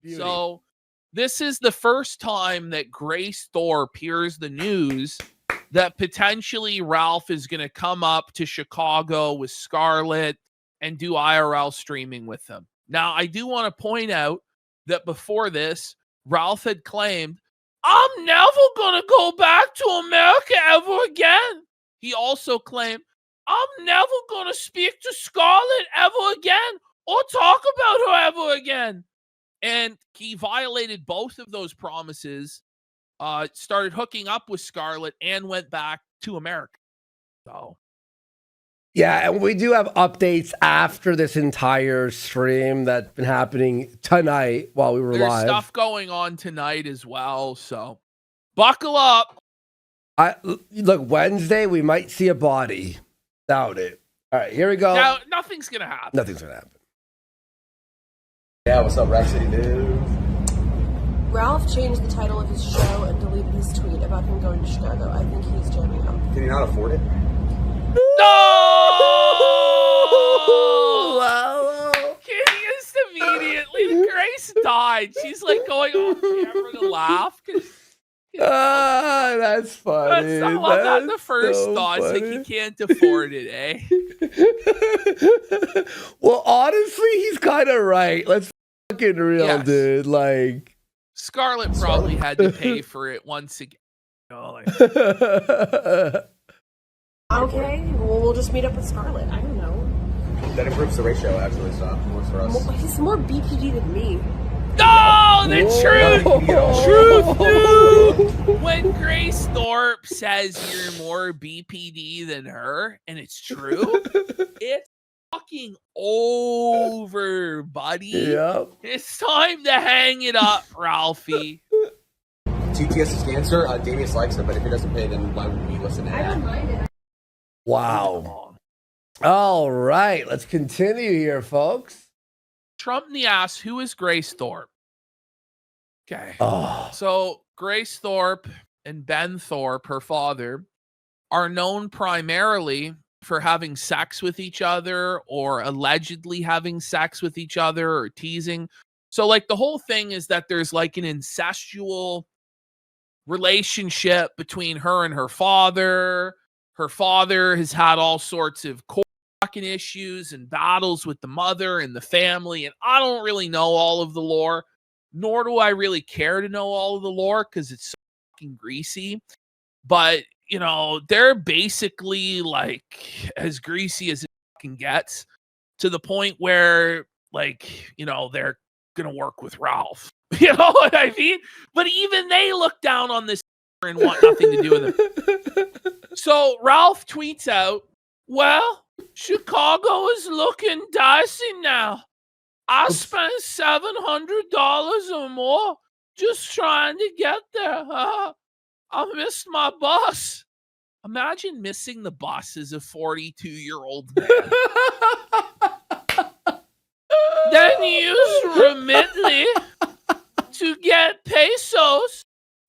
Beauty. So this is the first time that Grace Thorp hears the news that potentially Ralph is going to come up to Chicago with Scarlett and do IRL streaming with them. Now, I do want to point out that before this, Ralph had claimed, I'm never going to go back to America ever again. He also claimed, I'm never going to speak to Scarlett ever again or talk about her ever again. And he violated both of those promises, started hooking up with Scarlett, and went back to America. So, yeah, and we do have updates after this entire stream that's been happening tonight while we were there's live. stuff going on tonight as well. So, buckle up. Look, Wednesday we might see a body. Doubt it. All right, here we go. Now, nothing's gonna happen. Nothing's gonna happen. Yeah, what's up, Rap City News? Ralph changed the title of his show and deleted his tweet about him going to Chicago. I think he's jamming him. Can you not afford it? No! Kitty is immediately. Grace died. She's like going off camera to laugh. That's funny. That's not the first so thought. It's funny. like he can't afford it, eh? Well, honestly, he's kind of right. Let's fucking real, Yes. dude. Like, Scarlett probably had to pay for it once again. Okay, well, we'll just meet up with Scarlett. I don't know. That improves the ratio, actually, so it works for us. He's more BPD than me. No, the Whoa. truth, dude. When Grace Thorp says you're more BPD than her, and it's true, it's fucking over, buddy. Yep. It's time to hang it up, Ralphie. TTS is cancer. Damius likes him, but if he doesn't pay, then why would we listen to I don't him? mind it. Wow. All right, let's continue here, folks. Trump in the ass, who is Grace Thorp? Okay. Oh, So Grace Thorp and Ben Thorp, her father, are known primarily for having sex with each other or allegedly having sex with each other or teasing. So like the whole thing is that there's like an incestual relationship between her and her father. Her father has had all sorts of fucking issues and battles with the mother and the family, and I don't really know all of the lore, nor do I really care to know all of the lore because it's so fucking greasy. But you know, they're basically like as greasy as it fucking gets, to the point where, like, you know, they're gonna work with Ralph. You know what I mean? But even they look down on this and want nothing to do with him. So Ralph tweets out, well, Chicago is looking dicey now. I spent $700 or more just trying to get there. I missed my bus. Imagine missing the bus as a 42-year-old man. Then use Remitly to get pesos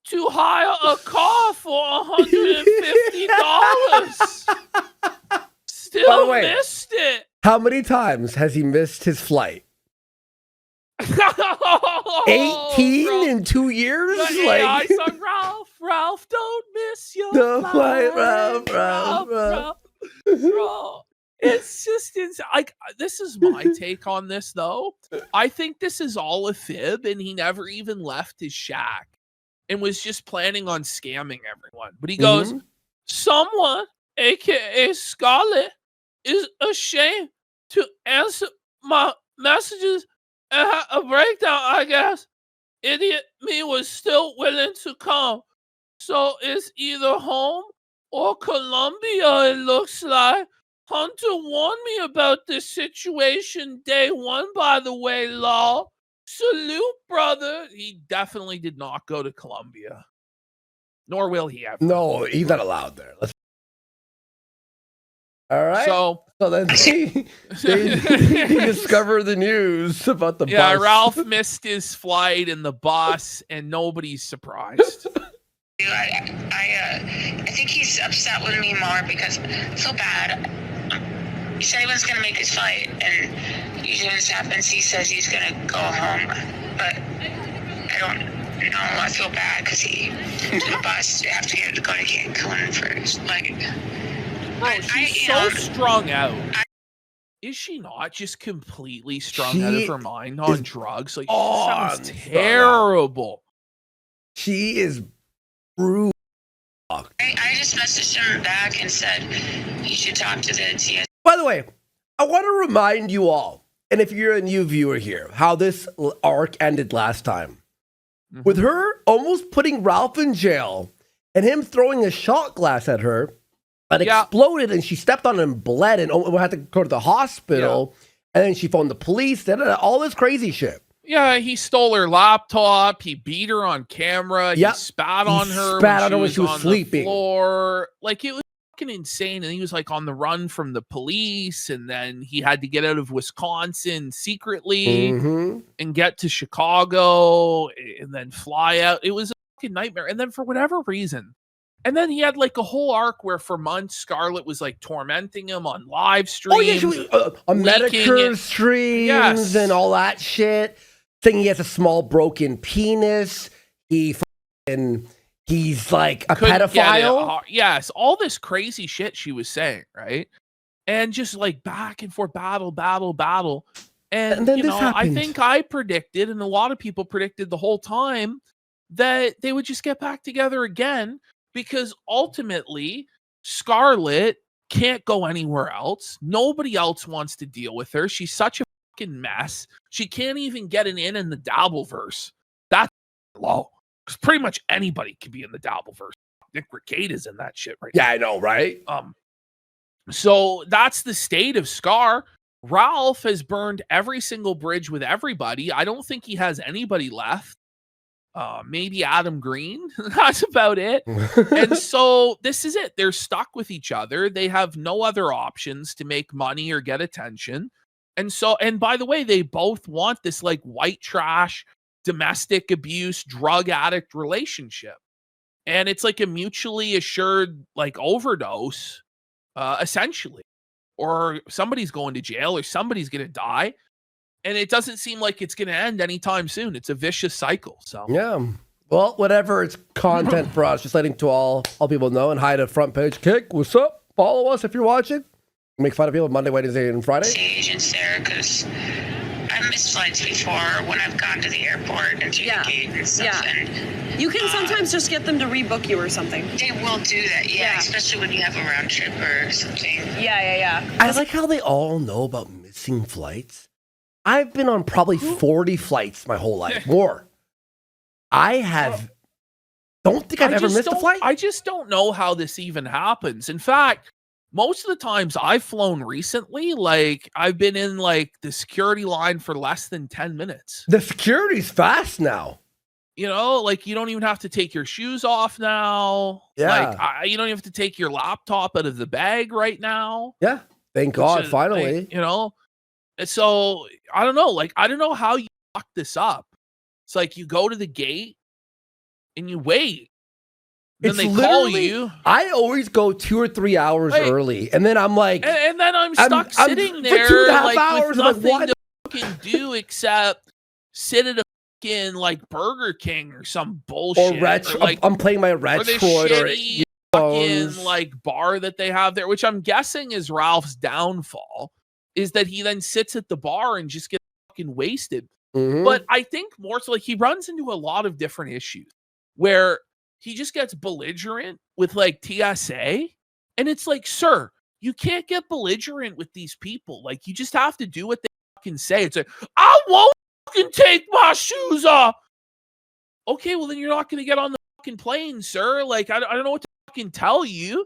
to hire a car for $150. Still missed it. how many times has he missed his flight? 18 in 2 years? Like, I sung Ralph, don't miss your flight. Ralph. Bro, it's just like, this is my take on this though. I think this is all a fib, and he never even left his shack and was just planning on scamming everyone. But he goes, someone, aka Scarlett, is ashamed to answer my messages and had a breakdown, I guess. Idiot me was still willing to come. So it's either home or Colombia, it looks like. Hunter warned me about this situation day one, by the way, lol. Salute, brother. He definitely did not go to Colombia. Nor will he ever. No, he's not allowed there. All right. So then they discover the news about the bus. Yeah, Ralph missed his flight and the bus, and nobody's surprised. I think he's upset with me more because so bad. He said he was going to make his fight, and usually when this happens, he says he's going to go home, but I don't know. I feel bad because he took a bus to have to go to Cancun for his flight. Bro, she's so strung out. Is she not just completely strung out of her mind on drugs? Like, sounds terrible. She is brutal. I just messaged him back and said you should talk to the TS. By the way, I want to remind you all, and if you're a new viewer here, how this arc ended last time. With her almost putting Ralph in jail and him throwing a shot glass at her that exploded and she stepped on it and bled and had to go to the hospital. And then she phoned the police, all this crazy shit. Yeah, he stole her laptop. He beat her on camera. He spat on her when she was sleeping. The floor. Like, it was fucking insane. And he was like on the run from the police. And then he had to get out of Wisconsin secretly and get to Chicago and then fly out. It was a fucking nightmare. And then for whatever reason, and then he had like a whole arc where for months Scarlett was like tormenting him on live streams. Oh yeah, she was on Medicare streams and all that shit. Saying he has a small broken penis. He's like a pedophile. Yes, all this crazy shit she was saying, right? And just like back and forth, battle. And then you know, I think I predicted, and a lot of people predicted the whole time, that they would just get back together again, because ultimately Scarlett can't go anywhere else. Nobody else wants to deal with her. She's such a fucking mess. She can't even get an in the Dabbleverse. That's low. Because pretty much anybody can be in the Dabbleverse. Nick Ricade is in that shit right now. Yeah, I know, right? So that's the state of Scar. Ralph has burned every single bridge with everybody. I don't think he has anybody left. Maybe Adam Green. That's about it. And so this is it. They're stuck with each other. They have no other options to make money or get attention. And so, and by the way, they both want this like white trash, domestic abuse, drug addict relationship. And it's like a mutually assured like overdose, essentially. Or somebody's going to jail or somebody's going to die. And it doesn't seem like it's going to end anytime soon. It's a vicious cycle. So yeah. Well, whatever. It's content for us. Just letting to all people know. And hi to Front Page Kick. What's up? Follow us if you're watching. Make fun of people Monday, Wednesday, and Friday. Agents there, because I missed flights before when I've gone to the airport and to the gate and stuff. Yeah. And you can sometimes just get them to rebook you or something. They will do that, especially when you have a round trip or something. Yeah. I like how they all know about missing flights. I've been on probably 40 flights my whole life. More. Don't think I've ever missed a flight. I just don't know how this even happens. In fact, most of the times I've flown recently, like I've been in like the security line for less than 10 minutes. The security's fast now. You know, like you don't even have to take your shoes off now. Yeah. Like you don't even have to take your laptop out of the bag right now. Yeah. Thank God, finally. Like, you know, so I don't know. Like, I don't know how you fuck this up. It's like you go to the gate and you wait. Then they call you. I always go 2 or 3 hours early, and then I'm like, and then I'm stuck sitting there for 2.5 like, hours. With nothing to fucking do except sit at a fucking like Burger King or some bullshit. Or like, I'm playing my Retroid or fucking like bar that they have there, which I'm guessing is Ralph's downfall. Is that he then sits at the bar and just gets fucking wasted. But I think more so like he runs into a lot of different issues where he just gets belligerent with like TSA. And it's like, sir, you can't get belligerent with these people. Like you just have to do what they fucking say. It's like, I won't fucking take my shoes off. Okay, well then you're not going to get on the fucking plane, sir. Like, I don't know what to fucking tell you.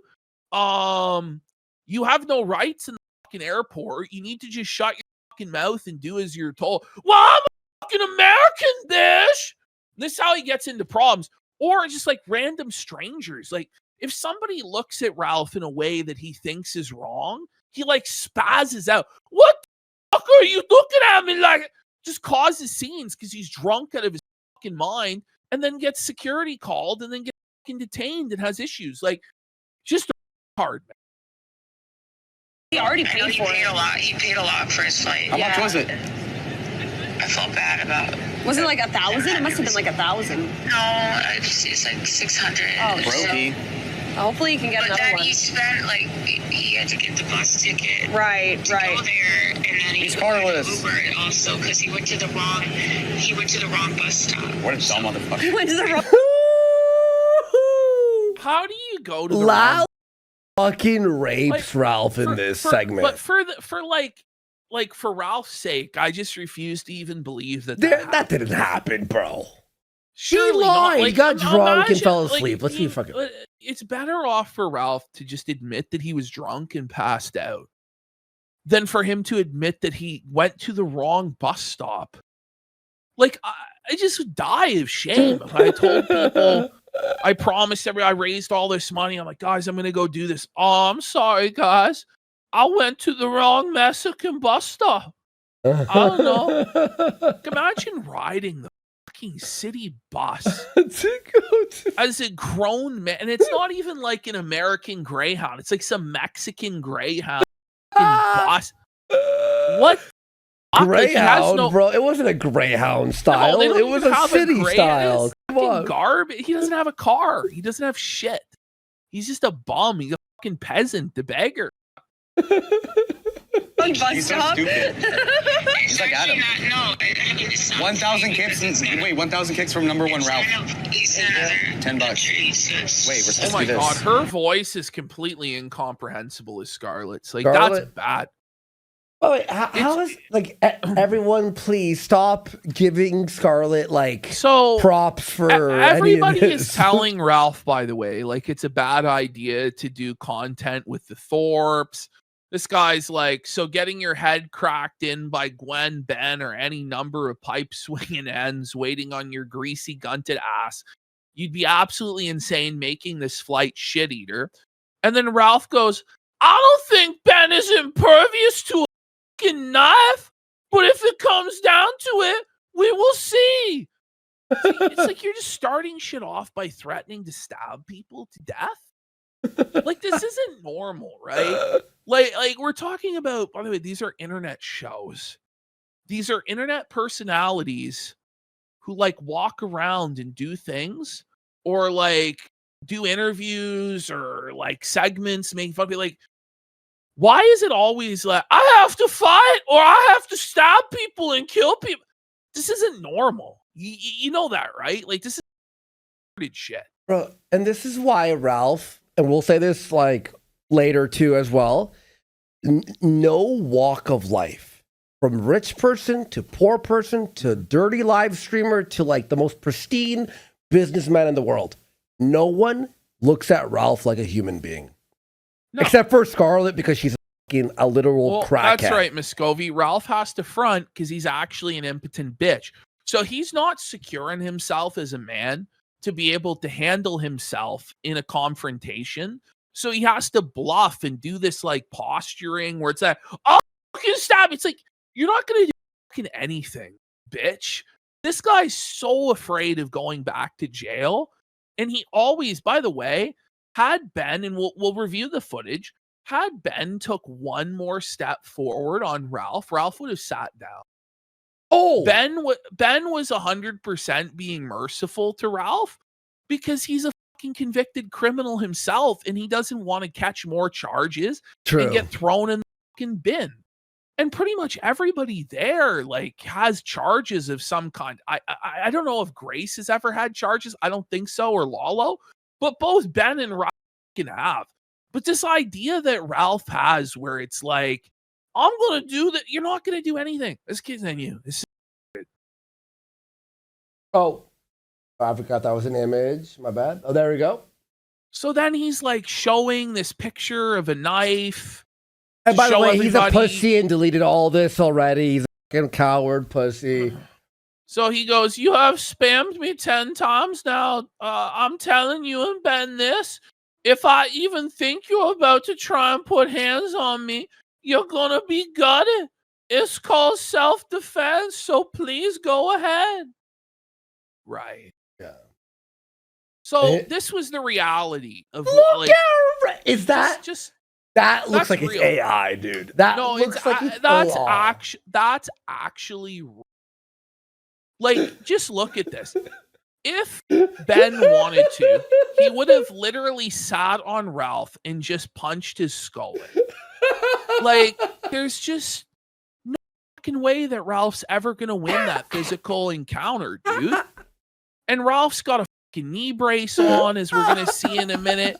You have no rights in the airport. You need to just shut your fucking mouth and do as you're told. Well, I'm a fucking American, bitch. This is how he gets into problems. Or just like random strangers. Like if somebody looks at Ralph in a way that he thinks is wrong, he like spazzes out. What the fuck are you looking at me like? Just causes scenes because he's drunk out of his fucking mind, and then gets security called and then gets fucking detained and has issues. Like just hard, man. He already I know paid he for paid it. a lot. He paid a lot for his flight. How much was it? I felt bad about. Was it like 1,000? It must have been like 1,000. No, it's like 600. Oh, Brokey. Hopefully you can get But another then one. he spent like he had to get the bus ticket. Right, To go right. there, and then He's he carless. Ubered also because he went to the wrong bus stop. What a dumb motherfucker. He went to the wrong. How do you go to the Loud wrong? fucking rapes Ralph in For- this for- segment. But for Ralph's sake, I just refuse to even believe that That didn't happen, bro. Surely lied. not. He got drunk and fell imagine, asleep. Let's see fucking. It's better off for Ralph to just admit that he was drunk and passed out than for him to admit that he went to the wrong bus stop. Like, I just would die of shame if I told people, I promised I raised all this money. I'm like, guys, I'm going to go do this. Oh, I'm sorry, guys. I went to the wrong Mexican bus stop. I don't know. Imagine riding the fucking city bus To go to- as a grown man. And it's not even like an American Greyhound. It's like some Mexican Greyhound fucking bus. What? Like, he has Greyhound, no- bro. It wasn't a Greyhound style. they don't It was even a have city Greyhound. style. It's Come fucking on. garbage. He doesn't have a car. He doesn't have shit. He's just a bum. He's a fucking peasant, the beggar. Bus You sound stop. stupid. It's He's like actually Adam. not. No, I mean it's not. 1,000 kicks. Wait, 1,000 kicks from number one Ralph. He's another $10. $10. Wait, we're Oh supposed to my do god, this. her voice is completely incomprehensible as Scarlett's. Like, Scarlett? that's bad. Oh, wait, how is like everyone? Please stop giving Scarlett like So props for everybody any of is this. telling Ralph, by the way, like it's a bad idea to do content with the Thorps. This guy's like, so getting your head cracked in by Gwen, Ben, or any number of pipe swinging ends waiting on your greasy gunted ass. You'd be absolutely insane making this flight, shit eater. And then Ralph goes, I don't think Ben is impervious to a fucking knife, but if it comes down to it, we will see. It's like you're just starting shit off by threatening to stab people to death. Like, this isn't normal, right? Like we're talking about, by the way, these are internet shows. These are internet personalities who like walk around and do things or like do interviews or like segments making fun of people. Like, why is it always like, I have to fight or I have to stab people and kill people? This isn't normal. You know that, right? Like, this is shit. Bro, and this is why Ralph, and we'll say this like later too as well, no walk of life, from rich person to poor person to dirty live streamer to like the most pristine businessman in the world, no one looks at Ralph like a human being. No. Except for Scarlett, because she's a literal crackhead. That's right, Muscovy. Ralph has to front because he's actually an impotent bitch. So he's not securing himself as a man to be able to handle himself in a confrontation. So he has to bluff and do this like posturing where it's like, oh, fucking stab. It's like, you're not going to do fucking anything, bitch. This guy's so afraid of going back to jail. And he always, by the way, had Ben, and we'll review the footage, had Ben took one more step forward on Ralph, Ralph would have sat down. Oh, Ben was 100% being merciful to Ralph because he's a fucking convicted criminal himself and he doesn't want to catch more charges true. and get thrown in the fucking bin. And pretty much everybody there like has charges of some kind. I don't know if Grace has ever had charges. I don't think so, or Lalo, but both Ben and Ralph can have. But this idea that Ralph has where it's like, I'm going to do that. You're not going to do anything. This kid's on you. Oh, I forgot that was an image. My bad. Oh, there we go. So then he's like showing this picture of a knife. And by the show way, he's a everybody- pussy and deleted all this already. He's a fucking coward pussy. So he goes, you have spammed me 10 times now. I'm telling you and Ben this. If I even think you're about to try and put hands on me, you're going to be gutted. It's called self-defense, so please go ahead. Right. Yeah. So Eh? this was the reality of Look like, at Is that just That looks That's like it's real. AI, dude. That No, looks like it's that's AI. actually like, just look at this. If Ben wanted to, he would have literally sat on Ralph and just punched his skull in. Like, there's just no fucking way that Ralph's ever gonna win that physical encounter, dude. And Ralph's got a fucking knee brace on, as we're gonna see in a minute.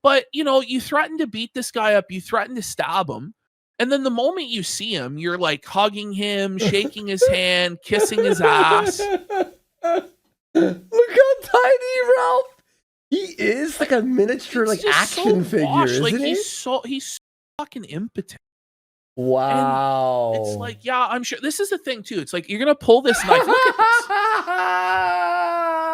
But you know, you threaten to beat this guy up, you threaten to stab him, and then the moment you see him, you're like hugging him, shaking his hand, kissing his ass. Look how tiny Ralph. He is like a miniature, It's like just so action figure, washed. isn't Like he? he's so fucking impotent. Wow. It's like, yeah, I'm sure this is the thing too. It's like you're gonna pull this knife. Look at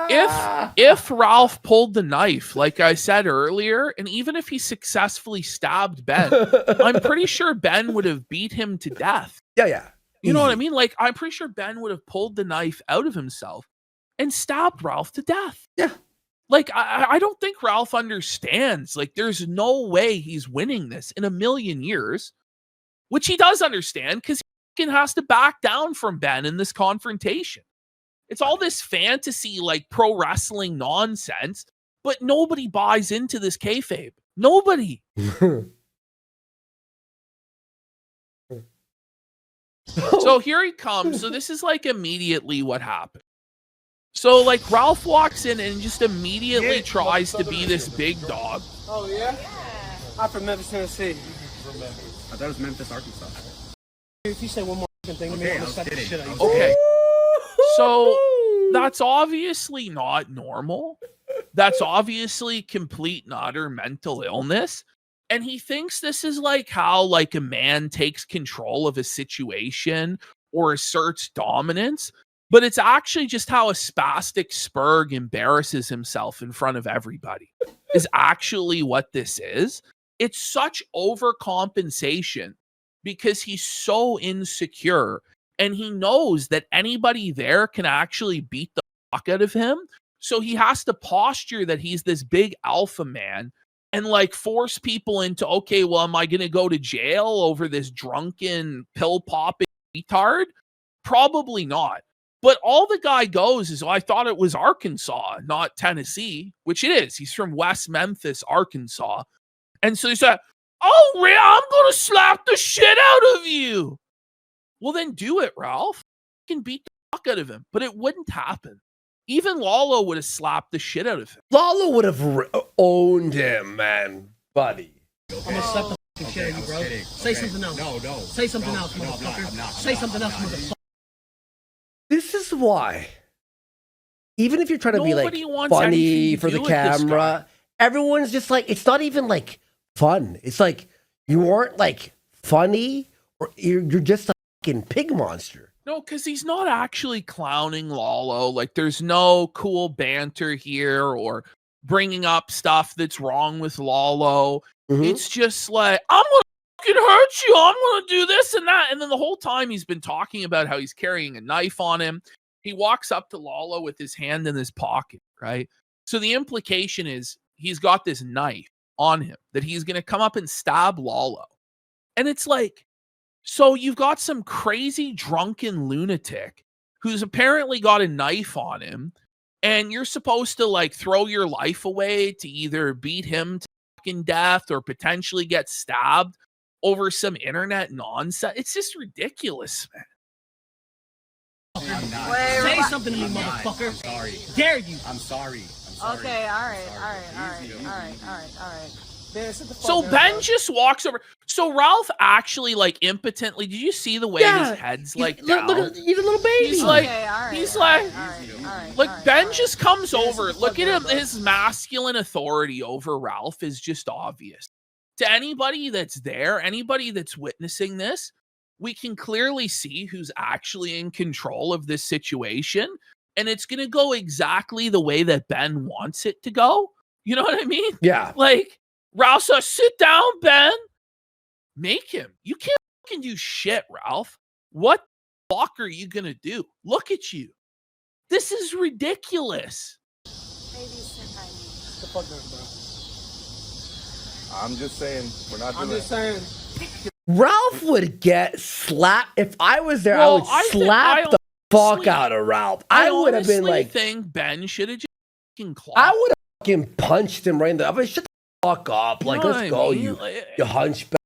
this. If Ralph pulled the knife, like I said earlier, and even if he successfully stabbed Ben, I'm pretty sure Ben would have beat him to death. yeah. You know what I Easy. mean? Like, I'm pretty sure Ben would have pulled the knife out of himself and stabbed Ralph to death. Yeah. Like, I don't think Ralph understands. Like, there's no way he's winning this in a million years, which he does understand because he has to back down from Ben in this confrontation. It's all this fantasy, like, pro wrestling nonsense, but nobody buys into this kayfabe. Nobody. So here he comes. So this is like immediately what happened. So like Ralph walks in and just immediately tries to be this big dog. Oh, yeah? I'm from Memphis, Tennessee. I thought it was Memphis, Arkansas. If you say one more thing to me, I'm gonna slap the shit out of you. Okay. So that's obviously not normal. That's obviously complete and utter mental illness. And he thinks this is like how like a man takes control of a situation or asserts dominance. But it's actually just how a spastic Spurg embarrasses himself in front of everybody is actually what this is. It's such overcompensation because he's so insecure and he knows that anybody there can actually beat the fuck out of him. So he has to posture that he's this big alpha man and like force people into, okay, well, am I going to go to jail over this drunken pill popping retard? Probably not. But all the guy goes is, I thought it was Arkansas, not Tennessee, which it is. He's from West Memphis, Arkansas. And so he said, oh, Ray, I'm going to slap the shit out of you. Well, then do it, Ralph. You can beat the fuck out of him. But it wouldn't happen. Even Lalo would have slapped the shit out of him. Lalo would have owned him, man, buddy. I'm gonna slap the fucking shit out of you, bro. Say something else. No. Say something else, motherfucker. Say something else, motherfucker. This is why. Even if you're trying to be like Nobody wants funny anything to for the do with this camera, guy. everyone's just like, it's not even like fun. It's like you aren't like funny or you're just a fucking pig monster. No, because he's not actually clowning Lalo. Like, there's no cool banter here or bringing up stuff that's wrong with Lalo. Mhm. It's just like, I'm going to fucking hurt you. I'm going to do this and that. And then the whole time he's been talking about how he's carrying a knife on him. He walks up to Lalo with his hand in his pocket, right? So the implication is he's got this knife on him that he's going to come up and stab Lalo. And it's like, so you've got some crazy drunken lunatic who's apparently got a knife on him, and you're supposed to like throw your life away to either beat him to fucking death or potentially get stabbed over some internet nonsense. It's just ridiculous, man. Say something to me, motherfucker. I'm sorry. Dare you? I'm sorry. Okay, all right. Man, sit the fuck So down, Ben bro. just walks over. So Ralph actually like impotently, did you see the way his head's like down? Look at, he's a little baby. He's like, Okay, all right, he's all like, right, like Ben just comes Yeah, over. sit the Look fuck at down, him. bro. His masculine authority over Ralph is just obvious. To anybody that's there, anybody that's witnessing this, we can clearly see who's actually in control of this situation. And it's going to go exactly the way that Ben wants it to go. You know what I mean? Yeah. Like, Ralph says, sit down, Ben. Make him. You can't fucking do shit, Ralph. What the fuck are you going to do? Look at you. This is ridiculous. Sit the fuck down, bro. I'm just saying, we're not doing I'm just saying. Ralph would get slapped. If I was there, Well, I would slap the fuck honestly- out of Ralph. I would have been honestly like, think Ben should have just fucking clocked. I would have fucking punched him right in the. I mean, shut the fuck up. Like, know let's what I go, mean? you hunchback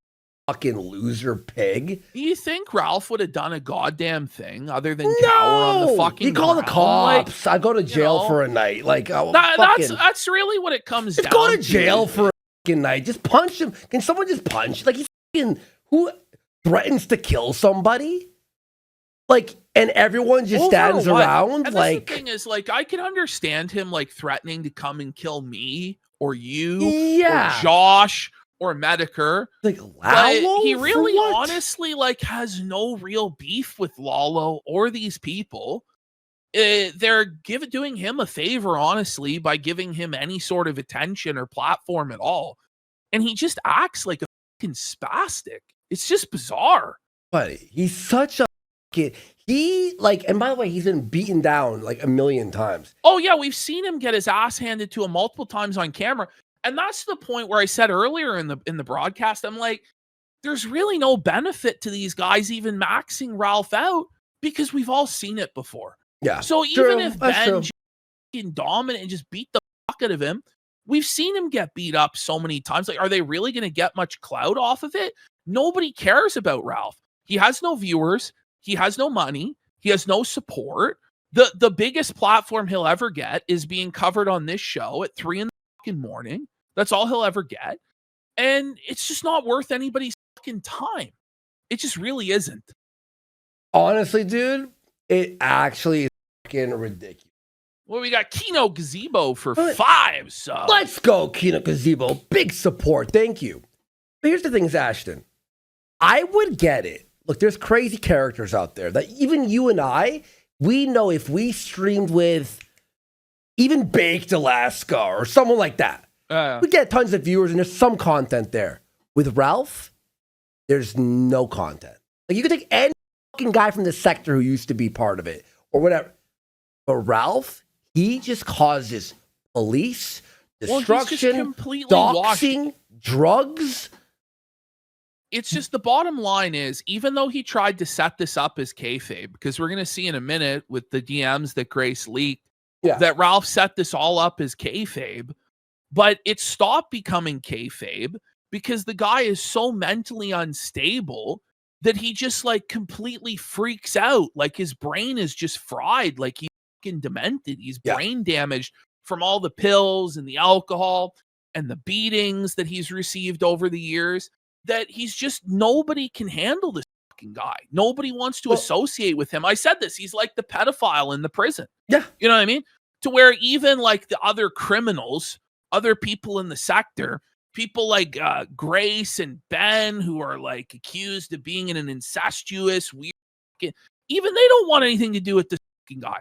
fucking loser pig. Do you think Ralph would have done a goddamn thing other than cower on the fucking He called the ground? cops. I go to jail know, for a night. Like, that's really what it comes just down go to to. jail for a fucking night. Just punch him. Can someone just punch? Like, he's fucking who threatens to kill somebody? Like, and everyone just Over stands what? around. And Like, the thing is, like, I can understand him like threatening to come and kill me or you yeah, or Josh or Medicare. like But Lalo? he For really what? honestly like has no real beef with Lalo or these people. They're doing him a favor, honestly, by giving him any sort of attention or platform at all. And he just acts like a fucking spastic. It's just bizarre. But he's such a kid. He like, and by the way, he's been beaten down like a million times. Oh yeah, we've seen him get his ass handed to him multiple times on camera. And that's the point where I said earlier in the broadcast, I'm like, there's really no benefit to these guys even maxing Ralph out because we've all seen it before. Yeah. So true, even if that's Ben true. just fucking dominant and just beat the fuck out of him, we've seen him get beat up so many times. Like, are they really going to get much clout off of it? Nobody cares about Ralph. He has no viewers. He has no money. He has no support. The biggest platform he'll ever get is being covered on this show at 3 in the fucking morning. That's all he'll ever get. And it's just not worth anybody's fucking time. It just really isn't. Honestly, dude, it actually is fucking ridiculous. Well, we got Kino Gazebo for But 5 subs. Let's go, Kino Gazebo. Big support. Thank you. But here's the thing, Ashton. I would get it. Look, there's crazy characters out there that even you and I, we know if we streamed with even Baked Alaska or someone like that, we get tons of viewers and there's some content there. With Ralph, there's no content. Like, you could take any fucking guy from the sector who used to be part of it or whatever. But Ralph, he just causes police, destruction, completely doxing, drugs. It's just the bottom line is, even though he tried to set this up as kayfabe, because we're going to see in a minute with the DMs that Grace leaked, that Ralph set this all up as kayfabe, but it stopped becoming kayfabe because the guy is so mentally unstable that he just like completely freaks out. Like his brain is just fried. Like he's fucking demented. He's brain damaged from all the pills and the alcohol and the beatings that he's received over the years, that he's just, nobody can handle this fucking guy. Nobody wants to associate with him. I said this, he's like the pedophile in the prison. Yeah. You know what I mean? To where even like the other criminals, other people in the sector, people like Grace and Ben, who are like accused of being in an incestuous, weird, even they don't want anything to do with this fucking guy.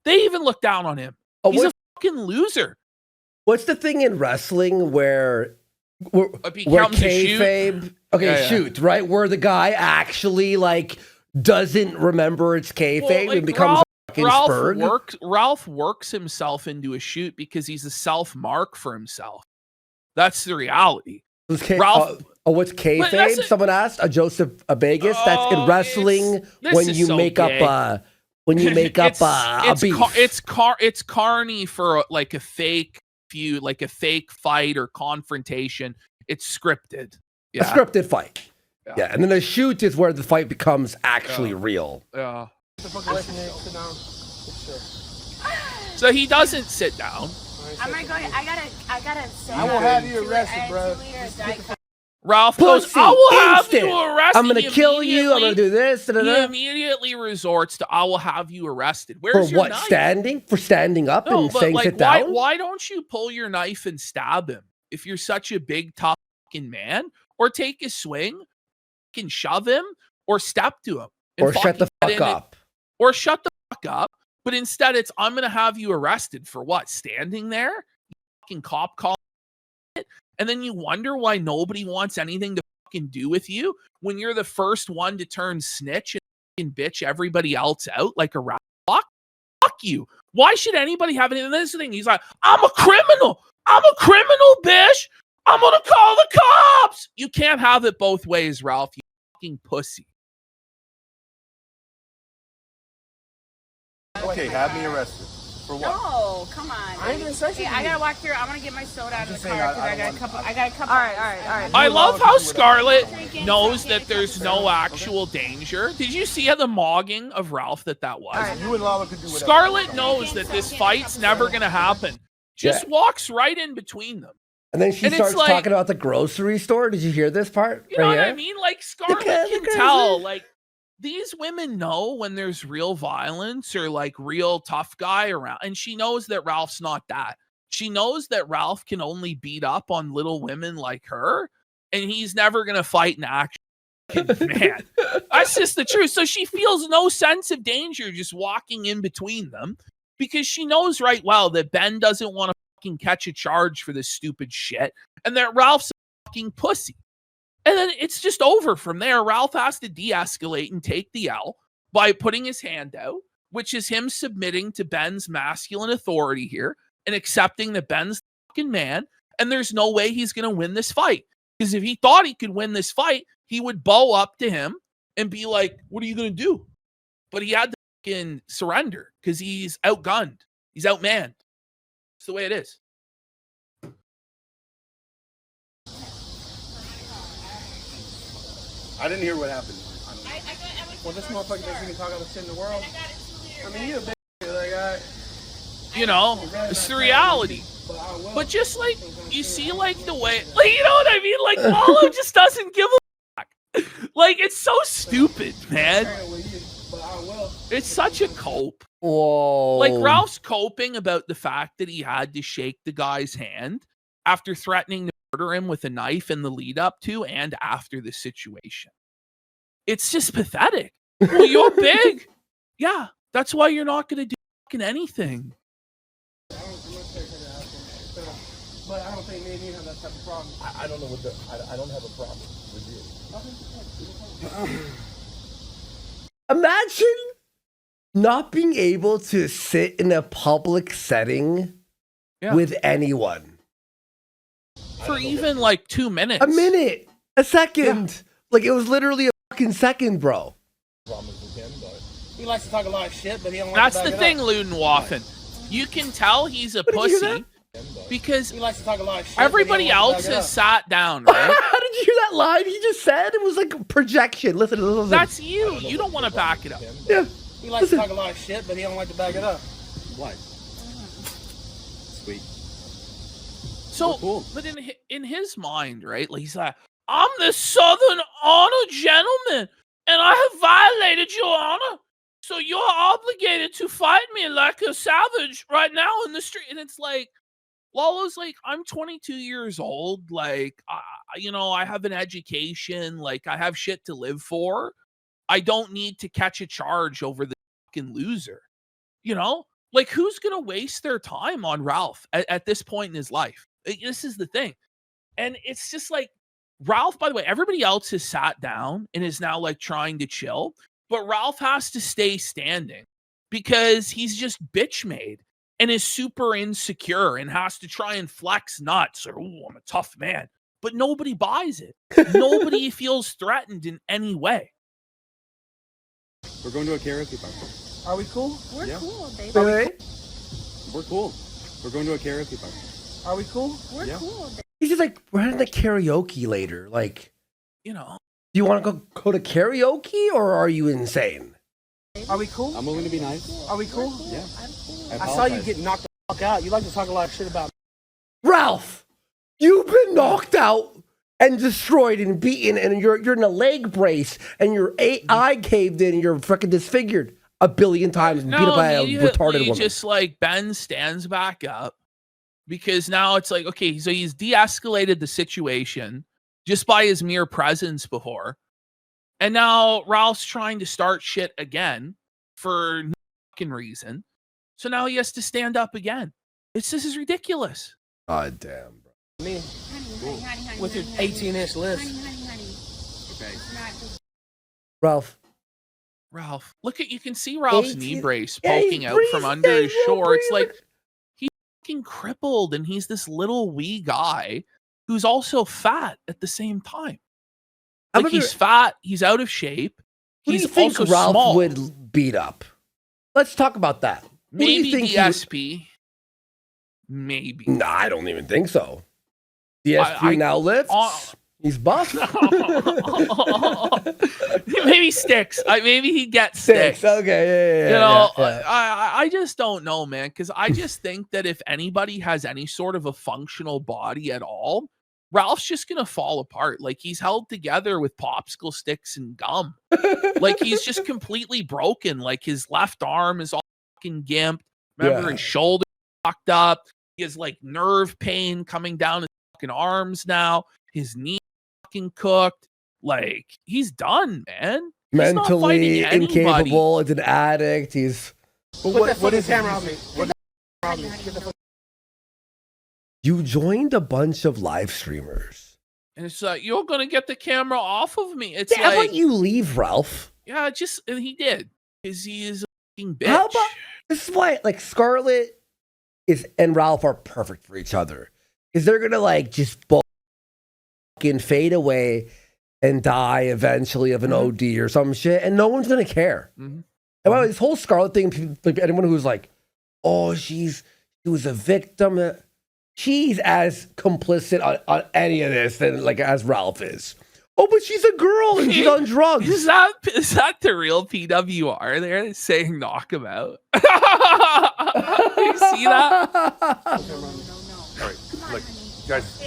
They even look down on him. He's a fucking loser. What's the thing in wrestling where kayfabe? Okay, shoot, right? Where the guy actually like doesn't remember it's kayfabe and becomes a fucking spurg. Ralph works himself into a shoot because he's a self-mark for himself. That's the reality. Ralph, what's kayfabe? Someone asked. Joseph Vegas. That's in wrestling when you make up a beef. It's carny for like a fake feud, like a fake fight or confrontation. It's scripted. A scripted fight. Yeah, and then the shoot is where the fight becomes actually real. Yeah. So he doesn't sit down. I'm gonna go. I gotta say. I will have you arrested, bro. Ralph goes, I will have you arrested. I'm gonna kill you. I'm gonna do this. He immediately resorts to, I will have you arrested. Where's for your what? knife? Standing? For standing up and saying sit down? Why don't you pull your knife and stab him if you're such a big, tough fucking man? Or take a swing, can shove him, or step to him. Or shut the fuck up. Or shut the fuck up. But instead, it's, I'm going to have you arrested for what? Standing there? You fucking cop call it? And then you wonder why nobody wants anything to fucking do with you when you're the first one to turn snitch and bitch everybody else out like a rat. Fuck you. Why should anybody have anything? This thing, he's like, I'm a criminal. I'm a criminal, bitch. I'm gonna call the cops. You can't have it both ways, Ralph. You fucking pussy. Okay, have me arrested. For what? No, come on. I ain't been searching. Hey, I gotta walk through. I'm gonna get my soda out of the car because I got a couple. I got a couple. All right. I love how Scarlett knows that there's no actual danger. Did you see how the mogging of Ralph that was? You and Lala could do whatever. Scarlett knows that this fight's never gonna happen. Just walks right in between them. And then she And it's starts like- talking about the grocery store. Did you hear this part? You know what I here? mean? Like Scarlett can tell, like these women know when there's real violence or like real tough guy around. And she knows that Ralph's not that. She knows that Ralph can only beat up on little women like her, and he's never gonna fight an action man. That's just the truth. So she feels no sense of danger just walking in between them because she knows right well that Ben doesn't want to fucking catch a charge for this stupid shit and that Ralph's a fucking pussy. And then it's just over from there. Ralph has to de-escalate and take the L by putting his hand out, which is him submitting to Ben's masculine authority here and accepting that Ben's the fucking man, and there's no way he's going to win this fight. Because if he thought he could win this fight, he would bow up to him and be like, what are you going to do? But he had to fucking surrender because he's outgunned. He's outmanned. It's the way it is. I didn't hear what happened. Well, this motherfucker thinks he can talk all the shit in the world. I mean, you a bitch. Like, You know, it's the reality. but I will. But just like, you see like the way, like, you know what I mean? Like, Lalo just doesn't give a fuck. Like, it's so stupid, man. But I will. It's such a cope. Whoa. Like, Ralph's coping about the fact that he had to shake the guy's hand after threatening to murder him with a knife in the lead up to and after the situation. It's just pathetic. Well, you're big. Yeah, that's why you're not going to do fucking anything. But I don't think me and you have that type of problem. I don't know what the. I don't have a problem with you. Imagine not being able to sit in a public setting with anyone. For even like 2 minutes. A minute. A second. Like, it was literally a fucking second, bro. He likes to talk a lot of shit, but he don't like That's to back the it thing, up. Ludenwaffen. You can tell he's a Did you hear pussy because He likes to talk a lot of shit. everybody but he don't like else to back it has up. sat down, right? How did you hear that line he just said? It was like a projection. Listen. That's you. You don't want to back it up. Yeah. He likes to talk a lot of shit, but he don't like to back it up. What? Sweet. So, cool. but in his mind, right? Like he's like, I'm the Southern honor gentleman, and I have violated your honor. So you're obligated to fight me like a savage right now in the street. And it's like, Lalo's like, I'm 22 years old. Like, I have an education. Like, I have shit to live for. I don't need to catch a charge over the fucking loser. You know? Like, who's going to waste their time on Ralph at this point in his life? This is the thing. And it's just like, Ralph, by the way, everybody else has sat down and is now like trying to chill. But Ralph has to stay standing because he's just bitch made and is super insecure and has to try and flex nuts or, oh, I'm a tough man. But nobody buys it. Nobody feels threatened in any way. We're going to a karaoke party. Are we cool? We're Yeah. cool, baby. Wait. We're cool. We're going to a karaoke party. Are we cool? We're Yeah. cool, baby. He's just like, we're heading to karaoke later. Like, You know, do you want to go to karaoke or are you insane? Are we cool? I'm willing to be nice. Are we cool? Yeah. I'm cool. I saw you get knocked the fuck out. You like to talk a lot of shit about me. Ralph, you've been knocked out and destroyed and beaten, and you're in a leg brace, and your eye caved in, and you're freaking disfigured a billion times and beat up by a retarded woman. just like Ben stands back up because now it's like, okay, so he's de-escalated the situation just by his mere presence before. And now Ralph's trying to start shit again for no fucking reason. So now he has to stand up again. This is ridiculous. God damn, bro. Me Honey, with your 18-inch list. Okay. Ralph, Look at, you can see Ralph's knee 18 brace Yeah, he's poking out from breathing, under his he's shorts. breathing. Like, he's fucking crippled and he's this little wee guy who's also fat at the same time. I Like, remember- he's fat, he's out of shape, Who do he's you think also Ralph small. would beat up? Let's talk about that. Who do you Maybe think the he would- SP. Maybe. Nah, I don't even think so. The SP I- now lifts. He's buff. Maybe Sticks. Maybe he'd get Sticks. Okay, yeah. You know, yeah. I just don't know, man, because I just think that if anybody has any sort of a functional body at all, Ralph's just gonna fall apart. Like, he's held together with popsicle sticks and gum. Like, he's just completely broken. Like, his left arm is all fucking gimped. Remember, Yeah. his shoulder fucked up. He has like nerve pain coming down his fucking arms now. His knee fucking cooked. Like, he's done, man. He's not fighting Mentally anybody. incapable. He's an addict. He's. Put that camera on me. Get the You joined a bunch of live streamers. And it's like, you're gonna get the camera off of me. It's How like, about you leave, Ralph? yeah, and he did, because he is a fucking bitch. How about this is why like Scarlett and Ralph are perfect for each other. Because they're gonna like just fucking fade away and die eventually of an OD or some shit, and no one's gonna care. Mhm. And by the way, this whole Scarlett thing, like anyone who's like, oh, she was a victim. She's as complicit on any of this than like as Ralph is. Oh, but she's a girl and she's on drugs. Is that the real PWR there saying knock him out? You see that? All right, look, guys.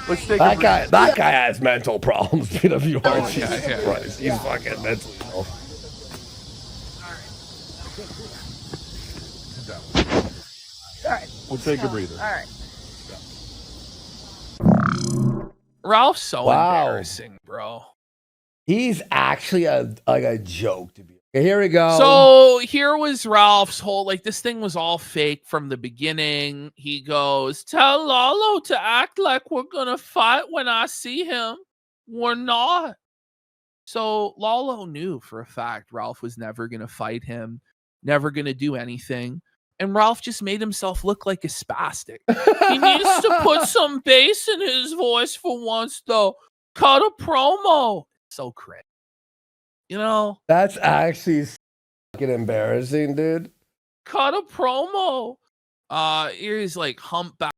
Let's take That a guy, that guy has mental problems. PWR, Oh, Jesus yeah. Christ, he's fucking mentally ill. We'll take a breather. Ralph's so Wow. embarrassing, bro. He's actually a joke to be. Okay, here we go. So here was Ralph's whole, like, this thing was all fake from the beginning. He goes, tell Lalo to act like we're gonna fight when I see him. We're not. So Lalo knew for a fact Ralph was never gonna fight him, never gonna do anything. And Ralph just made himself look like a spastic. He needs to put some bass in his voice for once, though. Cut a promo. So cringe. You know? That's actually fucking embarrassing, dude. Cut a promo. Here's like humpback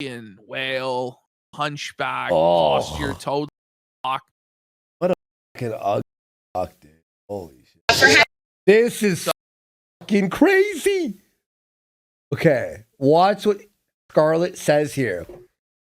and whale, hunchback, Oh. posture, toad lock. Fucking ugly fuck, dude. Holy shit. This is fucking crazy. Okay, watch what Scarlett says here.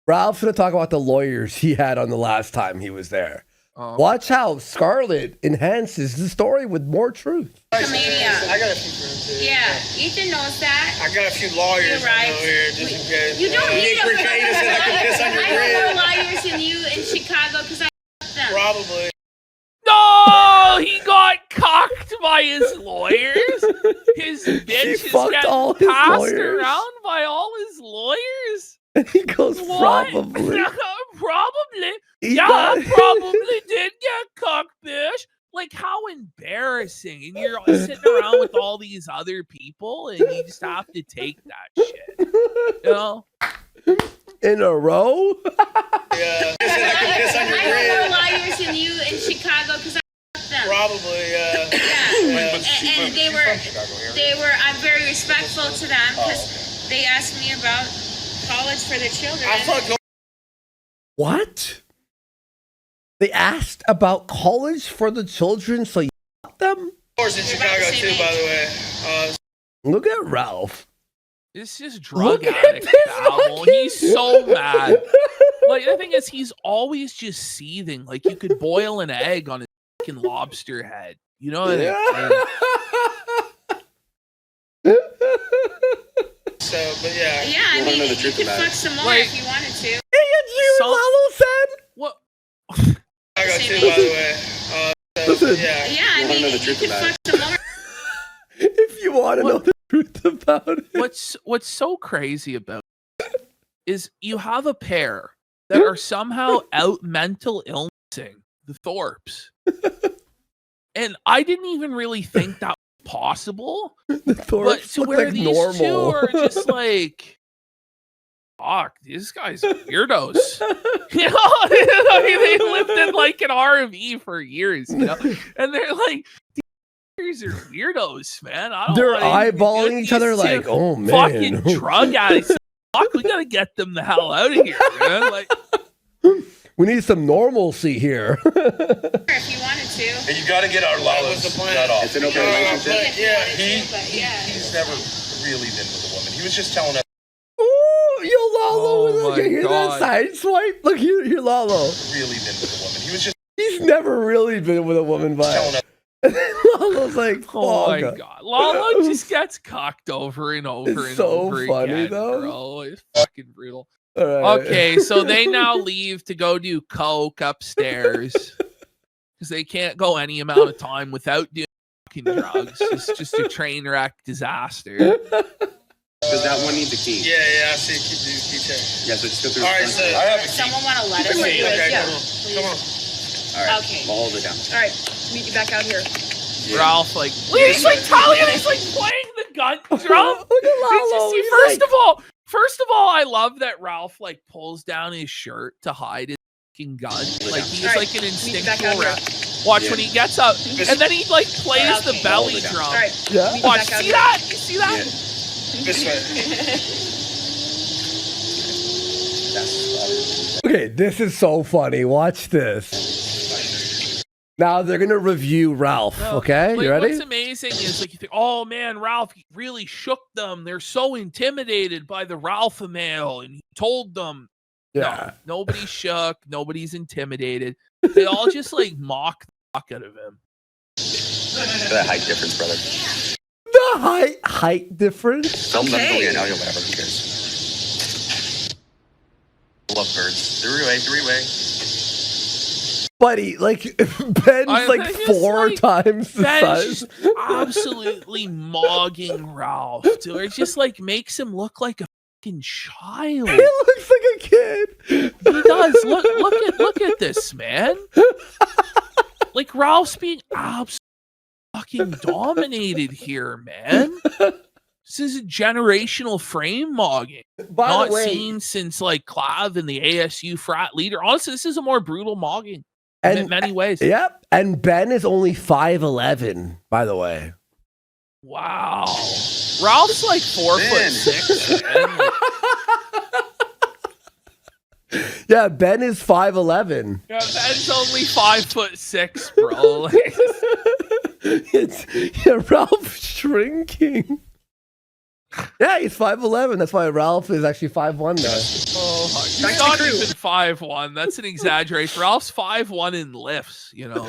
Ralph's gonna talk about the lawyers he had on the last time he was there. Watch how Scarlett enhances the story with more truth. Comedian. I got a few friends here. Yeah, Ethan knows that. I got a few lawyers You're right. over here just in case. You don't need Nick Ricada said I could piss on your I know grave. more lawyers than you in Chicago because I them. Probably. No, he got cocked by his lawyers. His bitch is fucked all getting his passed lawyers. around by all his lawyers. And he goes, What? probably. Probably. He Yeah, does. I probably did get cocked, bitch. Like, how embarrassing. And you're sitting around with all these other people and you just have to take that shit. You know? In a row? Yeah. He said I could piss on your I know grave. more lawyers than you in Chicago because I them. Probably, yeah. Yeah. And they were. I'm very respectful to them because they asked me about college for their children. I fucked What? They asked about college for the children, so you fucked them? horse in Chicago too, by the way. Look at Ralph. This is drug Look at addict this babble. fucking He's so dude. mad. Like, the thing is, he's always just seething. Like, you could boil an egg on his fucking lobster head. You know what I mean? So, but yeah. Yeah, I mean, you could fuck some more Like- if you wanted to. So- Lalo said? What? Chicago too, by the way. So, Listen. yeah. Yeah, I mean, you could fuck some more. If you want to know the truth about it. What's so crazy about it is you have a pair that are somehow out mental illnessing the Thorps. And I didn't even really think that was possible. The But Thorps to look where like these normal. two are just like, fuck, these guys are weirdos. You know, I mean, they lived in like an RV for years, you know, and they're like, these are weirdos, man. I don't They're wanna eyeballing get each other these like, two oh man, fucking drug addicts. Fuck, we gotta get them the hell out of here, man. Like, we need some normalcy here. If you wanted to. And you got to get our Lala's nut off. It's an open relationship. He's never really been with a woman. He was just telling us. Ooh, yo, Lalo. Oh Look, my hear that God. side swipe? Look, here, Lalo. Really been with a woman. He was just He's never really been with a woman, telling but us. Lalo's like, oh my fuck. god, Lalo just gets cocked over and over It's and so over funny, again, though. bro. It's fucking brutal. All right. Okay, so they now leave to go do coke upstairs because they can't go any amount of time without doing fucking drugs. It's just a train wreck disaster. Because that one needs a key. Yeah, I see. Keep checking. Yeah, so just go through. All right, so I have a key. Someone want to let us? Okay, Yeah. come on. All right, Okay. I'll hold it down. All right, meet you back out here. Ralph, like, he's like telling him, he's like playing the gun drum. Look at Lalo. See, first of all, I love that Ralph like pulls down his shirt to hide his fucking gun. Like he's All right, like an meet you back out instinctual here. Watch when he gets up, and then he like plays the Okay. belly Hold it down. drum. All right, Yeah. meet you Watch, back out see here. that? You see that? This way. Okay, this is so funny. Watch this. Now they're gonna review Ralph. No, Okay, like, you ready? What's amazing is like you think, oh man, Ralph really shook them. They're so intimidated by the Ralph mail, and he told them. Yeah. No, nobody's shook. Nobody's intimidated. They all just like mock the fuck out of him. The height difference, brother. The height difference. Film them Okay. go in. Whatever. Who cares? Love birds. Three-way. Buddy, like Ben's like just, 4 like, times the Ben's size. just absolutely mogging Ralph, dude. It just like makes him look like a fucking child. He looks like a kid. He does. Look at this, man. Like Ralph's being absolutely fucking dominated here, man. This is a generational frame mogging. By Not the way, seen since like Clav and the ASU frat leader. Honestly, this is a more brutal mogging in many ways. Yep. And Ben is only 5'11", by the way. Wow. Ralph's like 4'6", man. Like, Yeah, Ben is 5'11". yeah, Ben's only 5'6", bro. Like, Yeah, Ralph's shrinking. Yeah, he's 5'11". That's why Ralph is actually 5'1" now. oh, he's Back to not the crew. even 5'1". That's an exaggeration. Ralph's 5'1" in lifts, you know.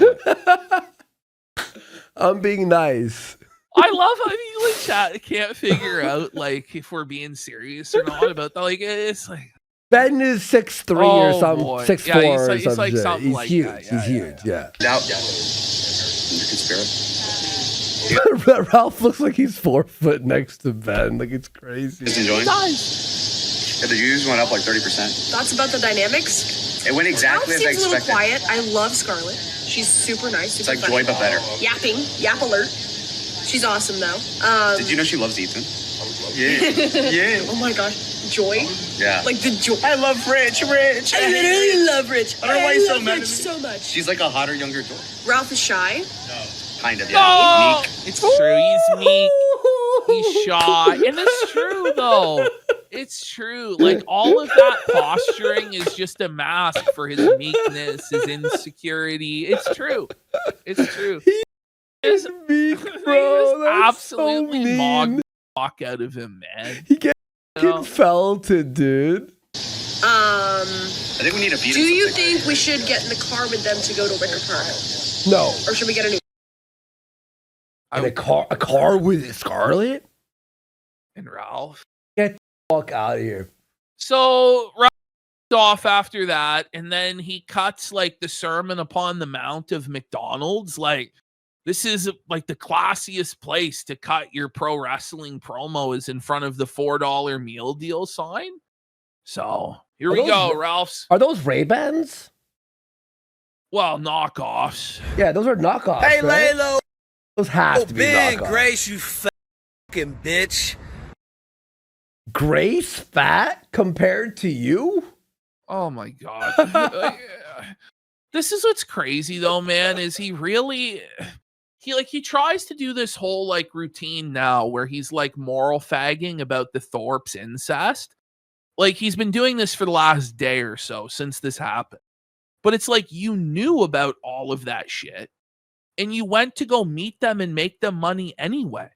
I'm being nice. I love how you like chat can't figure out like if we're being serious or not about that. Like it's like Ben is 6'3" or Oh, some boy. 6'4" Yeah, or he's some like shit. something He's like huge. that. He's huge. Yeah. Now, you can spare it. Ralph looks like he's 4 foot next to Ben. Like it's crazy. Just enjoying. guys. Yeah, the views went up like 30%. Thoughts about the dynamics? It went exactly Ralph as I seems a little expected. quiet. I love Scarlett. She's super nice. It's Super like funny. Joy, but better. Yapping. Yap alert. She's awesome though. Did you know she loves Ethan? Yeah. Oh my gosh, Joy. Yeah. Like the joy. I love Rich. I literally love Rich. I don't know why he's so love mad at Rich me. so much. She's like a hotter, younger Joy. Ralph is shy. Kind of, No, yeah. Meek. it's true. He's meek. He's shy, and it's true though. It's true. Like all of that posturing is just a mask for his meekness, his insecurity. It's true. It's true. He's meek, bro. That's so absolutely mean. mogged the fuck out of him, man. He gets You know? felted, dude. I think we need a beat. Do you think we should get in the car with them to go to Wicker Park, No. or should we get a new? And a car with Scarlett? And Ralph. Fuck out of here. So Ralph off after that, and then he cuts like the Sermon upon the Mount of McDonald's. Like, this is like the classiest place to cut your pro wrestling promo is in front of the $4 meal deal sign. So here we go, Ralph's. Are those Ray-Bans? Well, knockoffs. Yeah, those are knockoffs. Hey, right? Laylo. Those have to be Big knockoffs. Grace, you fucking bitch. Grace fat compared to you? Oh my god. This is what's crazy though, man, is he really he tries to do this whole like routine now where he's like moral fagging about the Thorps incest. Like he's been doing this for the last day or so since this happened. But it's like you knew about all of that shit and you went to go meet them and make them money anyway.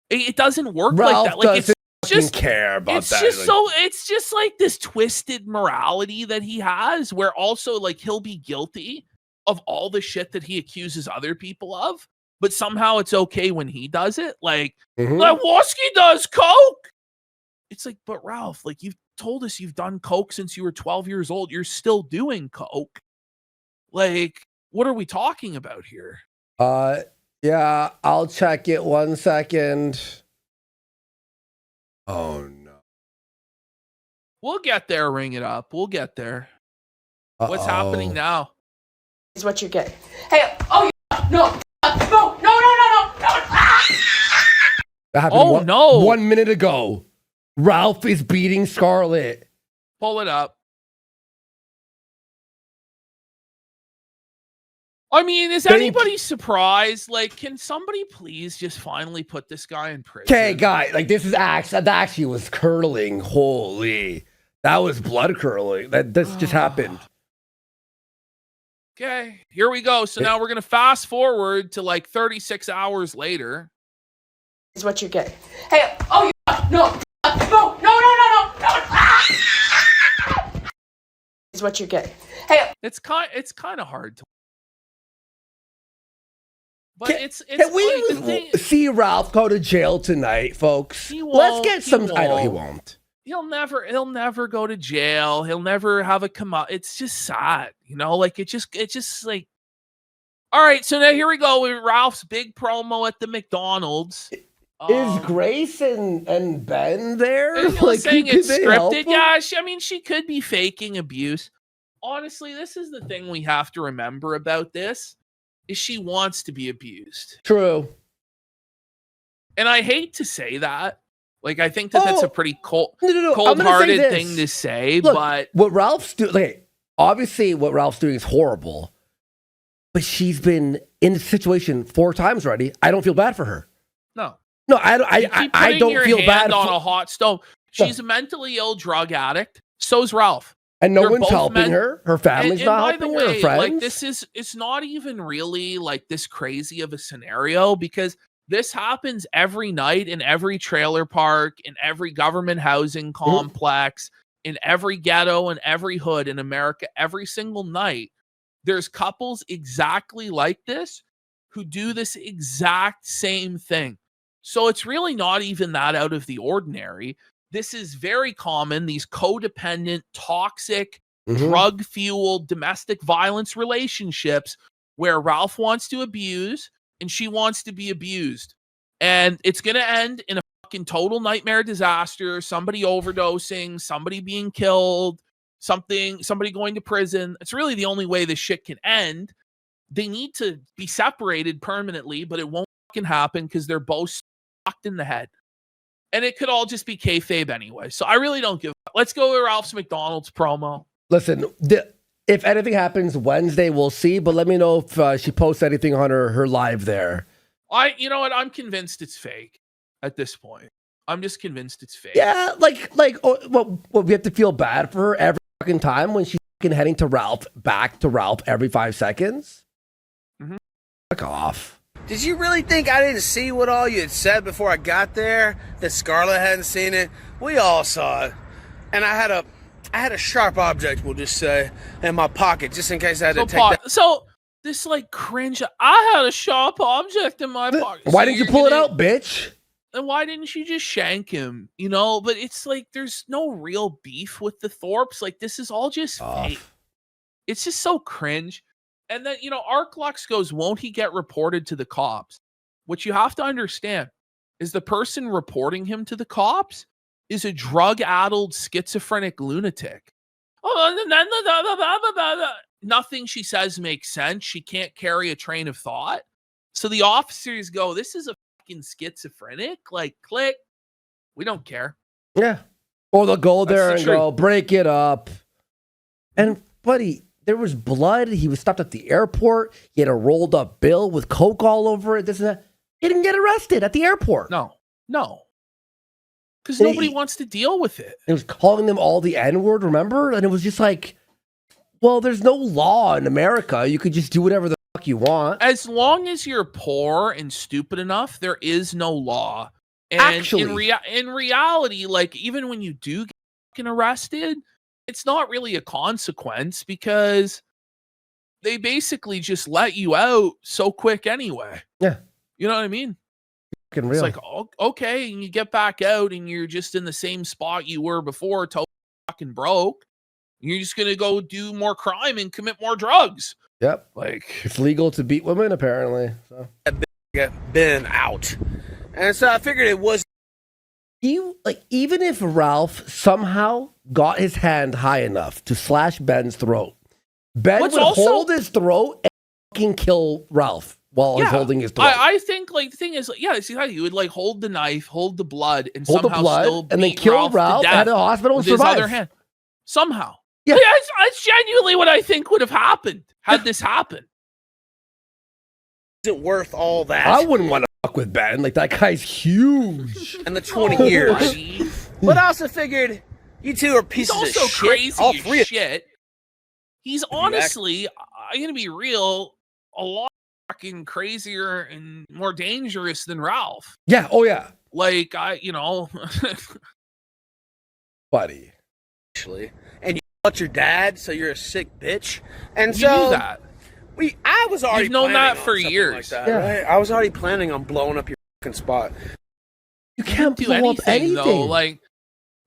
It doesn't work Ralph like that. Like it's just care about it's that. just Like, so it's just like this twisted morality that he has where also like he'll be guilty of all the shit that he accuses other people of, but somehow it's okay when he does it. Like Woski does coke. It's like, but Ralph, like you've told us you've done coke since you were 12 years old. You're still doing coke. Like, what are we talking about here? Yeah, I'll check it 1 second. Oh no. We'll get there, ring it up. We'll get there. What's happening now? Is what you're getting. Hey, oh yeah, no, no. That happened Oh, no. 1 minute ago. Ralph is beating Scarlett. Pull it up. I mean, is anybody surprised? Like, can somebody please just finally put this guy in prison? Okay, guy, like this is that actually was curdling. Holy, that was blood curdling. This just happened. Okay, here we go. So now we're gonna fast forward to like 36 hours later. Is what you're getting. Hey, oh yeah, no. Is what you're getting. Hey, It's kind of hard to. But it's Can we like the thing. see Ralph go to jail tonight, folks? He Let's won't, get he some. I know he won't. won't. He'll never go to jail. He'll never have a come out. It's just sad, you know. Like it just like. All right, so now here we go with Ralph's big promo at the McDonald's. Is Grace and Ben there? Like, saying could it's they help scripted. him? Yeah, she could be faking abuse. Honestly, this is the thing we have to remember about this: is she wants to be abused. True. And I hate to say that. Like, I think that's a pretty No. cold-hearted thing to say. Look, but what Ralph's doing, like, obviously, what Ralph's doing is horrible. But she's been in the situation 4 times already. I don't feel bad for her. no. No, You keep I putting don't your feel hand bad on for, a hot stove. She's a mentally ill drug addict. So's Ralph. and no They're one's both helping her. Her family's and not by helping the her. way, Her friends. like it's not even really like this crazy of a scenario because this happens every night in every trailer park, in every government housing complex, in every ghetto and every hood in America. Every single night, there's couples exactly like this who do this exact same thing. So it's really not even that out of the ordinary. This is very common. These codependent, toxic, drug-fueled domestic violence relationships where Ralph wants to abuse and she wants to be abused. And it's going to end in a fucking total nightmare disaster, somebody overdosing, somebody being killed, somebody going to prison. It's really the only way this shit can end. They need to be separated permanently, but it won't fucking happen because they're both fucked in the head. And it could all just be kayfabe anyway. So I really don't give a. Let's go with Ralph's McDonald's promo. Listen, if anything happens Wednesday, we'll see. But let me know if she posts anything on her live there. You know what? I'm convinced it's fake at this point. I'm just convinced it's fake. Yeah, we have to feel bad for her every fucking time when she's fucking heading to Ralph, back to Ralph every 5 seconds. Fuck off. Did you really think I didn't see what all you had said before I got there? That Scarlett hadn't seen it? We all saw it. And I had a sharp object, we'll just say, in my pocket, just in case I had to take that. So this like cringe. I had a sharp object in my pocket. Why didn't you pull it out, bitch? And why didn't you just shank him? You know, but it's like there's no real beef with the Thorps. Like this is all just fake. It's just so cringe. And then, Arklux goes, won't he get reported to the cops? What you have to understand is the person reporting him to the cops is a drug-addled schizophrenic lunatic. Nothing she says makes sense. She can't carry a train of thought. So the officers go, this is a fucking schizophrenic. Like, click. We don't care. Yeah. Or they'll go there That's and the go, break it up. And, buddy, there was blood. He was stopped at the airport. He had a rolled up bill with Coke all over it. This and that. He didn't get arrested at the airport. No. Because And nobody wants to deal with it. He was calling them all the N-word, remember? And it was just like, well, there's no law in America. You could just do whatever the fuck you want. As long as you're poor and stupid enough, there is no law. And Actually, in reality, like, even when you do get fucking arrested, it's not really a consequence because they basically just let you out so quick anyway. Yeah. You know what I mean? fucking It's real. like, okay, and you get back out and you're just in the same spot you were before, totally fucking broke. You're just going to go do more crime and commit more drugs. Yep. Like, It's legal to beat women, apparently. So Been out. And so I figured it was. even if Ralph somehow got his hand high enough to slash Ben's throat, Ben What's would also- hold his throat and fucking kill Ralph while he's holding his throat. I think, like, the thing is, like, yeah, see how you would, like, hold the knife, hold the blood, and hold the somehow blood still and then beat kill Ralph Ralph to at death a hospital and with his survive. other hand. Somehow. Yeah. Yeah, that's genuinely what I think would have happened had this happened. Isn't worth all that. I wouldn't want to fuck with Ben. Like, that guy's huge. And the 20 years. Buddy. But I also figured you two are He's pieces also of shit. crazy All as three of shit. He's honestly, I'm gonna be real, a lot fucking crazier and more dangerous than Ralph. Yeah. Oh, yeah. Like, Buddy. actually. And you fought your dad, so you're a sick bitch. And you so knew that. I was already You've known planning that on for something years. Like that, Yeah. right? I was already planning on blowing up your fucking spot. You can't Do blow up anything. though. Like,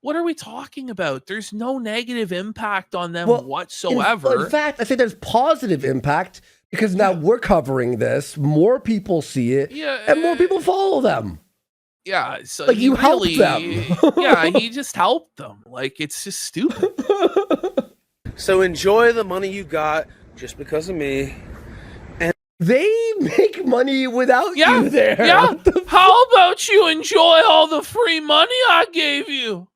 what are we talking about? There's no negative impact on them Well, whatsoever. In fact, I say there's positive impact because now we're covering this. More people see it, Yeah, and more people follow them. Yeah, so Like, he you helped really, them. Yeah, he just helped them. Like, it's just stupid. So enjoy the money you got just because of me. They make money without Yeah, you there. yeah. What the How about you enjoy all the free money I gave you?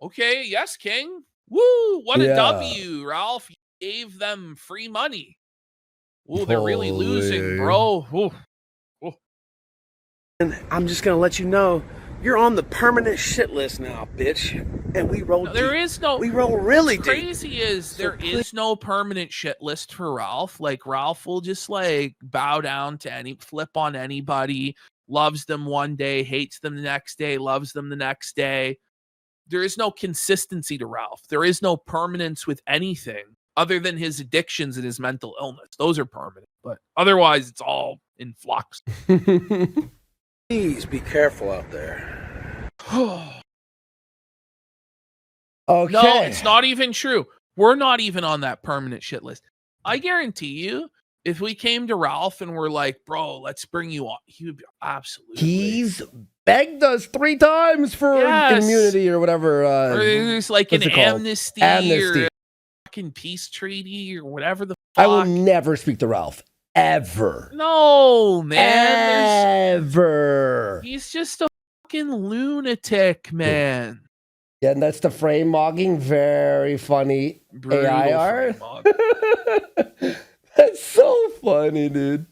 Okay, yes, King. Woo! What a Yeah. W, Ralph. You gave them free money. Ooh, they're really Holy. losing, bro. Ooh. And I'm just going to let you know, you're on the permanent shit list now, bitch. And we roll No, there deep. is no. We roll really What's deep. crazy is there is no permanent shit list for Ralph. Like, Ralph will just, like, bow down to flip on anybody, loves them one day, hates them the next day, loves them the next day. There is no consistency to Ralph. There is no permanence with anything other than his addictions and his mental illness. Those are permanent, but otherwise it's all in flux. Please be careful out there. Okay. No, it's not even true. We're not even on that permanent shit list. I guarantee you, if we came to Ralph and we're like, bro, let's bring you on, he would be absolutely. He's begged us 3 times for Yes. immunity or whatever. Or there's like an what's it called? amnesty, Amnesty. or a fucking peace treaty or whatever the I fuck. will never speak to Ralph. Ever. No, man. Ever. He's just a fucking lunatic, man. Yeah, and that's the frame mogging. Very funny. Brutal AI art. frame mog. That's so funny, dude.